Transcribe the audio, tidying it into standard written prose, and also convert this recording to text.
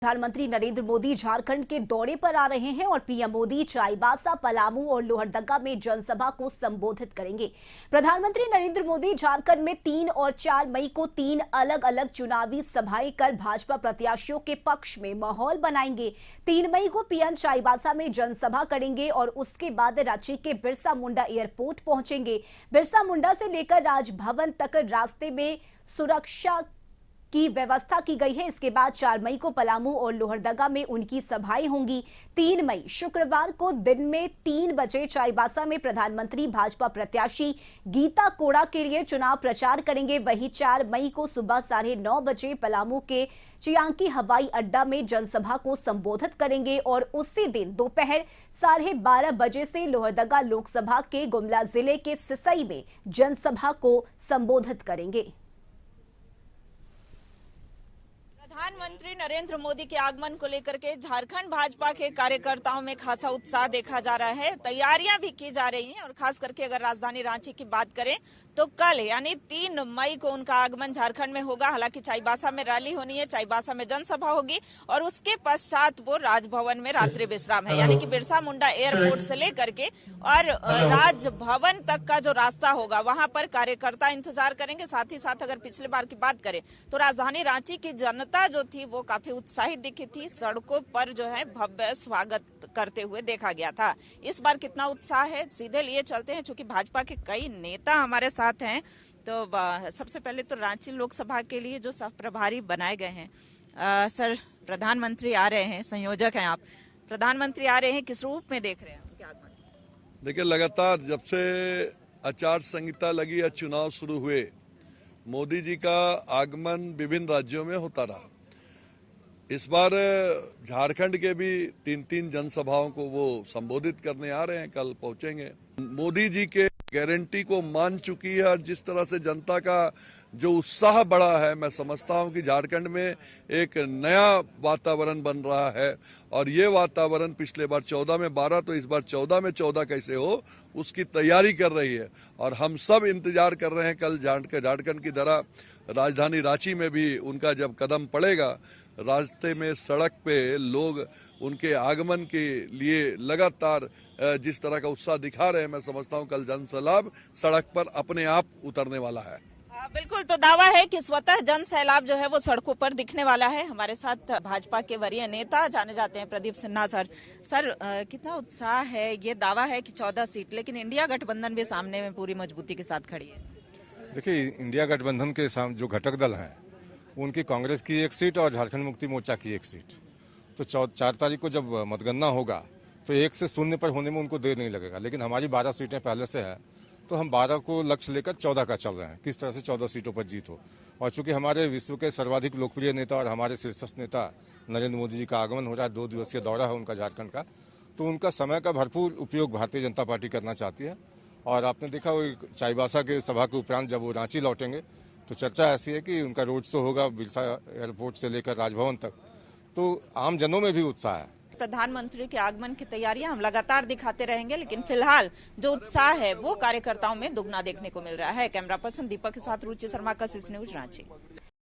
प्रधानमंत्री नरेंद्र मोदी झारखंड के दौरे पर आ रहे हैं और पीएम मोदी चाईबासा, पलामू और लोहरदगा में जनसभा को संबोधित करेंगे। प्रधानमंत्री नरेंद्र मोदी झारखंड में 3 और 4 मई को 3 अलग अलग चुनावी सभाएं कर भाजपा प्रत्याशियों के पक्ष में माहौल बनाएंगे। 3 मई को पीएम चाईबासा में जनसभा करेंगे और उसके बाद रांची के बिरसा मुंडा एयरपोर्ट पहुंचेंगे। बिरसा मुंडा से लेकर राजभवन तक रास्ते में सुरक्षा की व्यवस्था की गई है। इसके बाद 4 मई को पलामू और लोहरदगा में उनकी सभाएं होंगी। 3 मई शुक्रवार को दिन में 3 बजे चाईबासा में प्रधानमंत्री भाजपा प्रत्याशी गीता कोड़ा के लिए चुनाव प्रचार करेंगे। वहीं 4 मई को सुबह 9:30 बजे पलामू के चियांकी हवाई अड्डा में जनसभा को संबोधित करेंगे और उसी दिन दोपहर 12:30 बजे से लोहरदगा लोकसभा के गुमला जिले के सिसई में जनसभा को संबोधित करेंगे। प्रधानमंत्री नरेंद्र मोदी के आगमन को लेकर के झारखंड भाजपा के कार्यकर्ताओं में खासा उत्साह देखा जा रहा है। तैयारियां भी की जा रही हैं और खास करके अगर राजधानी रांची की बात करें तो कल यानी 3 मई को उनका आगमन झारखंड में होगा। हालांकि चाईबासा में रैली होनी है, चाईबासा में जनसभा होगी और उसके पश्चात वो राजभवन में रात्रि विश्राम है। यानी कि बिरसा मुंडा एयरपोर्ट से लेकर के और राजभवन तक का जो रास्ता होगा वहां पर कार्यकर्ता इंतजार करेंगे। साथ ही साथ अगर पिछले बार की बात करें तो राजधानी रांची की जनता जो थी वो काफी उत्साहित दिखी थी। सड़कों पर जो है भव्य स्वागत करते हुए देखा गया था। इस बार कितना उत्साह है सीधे लिए चलते हैं, चूंकि भाजपा के कई नेता हमारे साथ हैं। तो सबसे पहले तो रांची लोकसभा के लिए जो सह प्रभारी बनाए गए हैं सर, प्रधानमंत्री आ रहे हैं, संयोजक हैं आप, प्रधानमंत्री आ रहे हैं, किस रूप में देख रहे हैं उनके आगमन? देखिए, लगातार जब से आचार संहिता लगी या चुनाव शुरू हुए, मोदी जी का आगमन विभिन्न राज्यों में होता रहा। इस बार झारखंड के भी 3 जनसभाओं को वो संबोधित करने आ रहे हैं, कल पहुंचेंगे। मोदी जी के गारंटी को मान चुकी है और जिस तरह से जनता का जो उत्साह बढ़ा है, मैं समझता हूं कि झारखंड में एक नया वातावरण बन रहा है और ये वातावरण पिछले बार 14 में 12 तो इस बार 14 में 14 कैसे हो उसकी तैयारी कर रही है। और हम सब इंतजार कर रहे हैं कल झारखंड की तरह राजधानी रांची में भी उनका जब कदम पड़ेगा, रास्ते में सड़क पे लोग उनके आगमन के लिए लगातार जिस तरह का उत्साह दिखा रहे हैं, मैं समझता हूं कल जनसैलाब सड़क पर अपने आप उतरने वाला है। बिल्कुल, तो दावा है कि स्वतः जन सैलाब जो है वो सड़कों पर दिखने वाला है। हमारे साथ भाजपा के वरीय नेता जाने जाते हैं प्रदीप सिन्हा सर। सर, कितना उत्साह है, ये दावा है कि 14 सीट, लेकिन इंडिया गठबंधन भी सामने में पूरी मजबूती के साथ खड़ी है। देखिए, इंडिया गठबंधन के जो घटक दल हैं उनकी कांग्रेस की 1 सीट और झारखंड मुक्ति मोर्चा की 1 सीट, तो 4 तारीख को जब मतगणना होगा तो 1 से 0 पर होने में उनको देर नहीं लगेगा। लेकिन हमारी 12 सीटें पहले से है तो हम 12 को लक्ष्य लेकर 14 का चल रहे हैं, किस तरह से 14 सीटों पर जीत हो। और चूंकि हमारे विश्व के सर्वाधिक लोकप्रिय नेता और हमारे शीर्षस्थ नेता नरेंद्र मोदी जी का आगमन हो रहा है, 2 दिवसीय दौरा है उनका झारखंड का, तो उनका समय का भरपूर उपयोग भारतीय जनता पार्टी करना चाहती है। और आपने देखा वो चाईबासा के सभा के उपरांत जब वो रांची लौटेंगे तो चर्चा ऐसी है कि उनका रोड शो होगा बिरसा एयरपोर्ट से लेकर राजभवन तक, तो आम जनों में भी उत्साह है। प्रधानमंत्री के आगमन की तैयारियां हम लगातार दिखाते रहेंगे, लेकिन फिलहाल जो उत्साह है वो कार्यकर्ताओं में दुगना देखने को मिल रहा है। कैमरा पर्सन दीपक के साथ रुचि शर्मा का CC न्यूज रांची।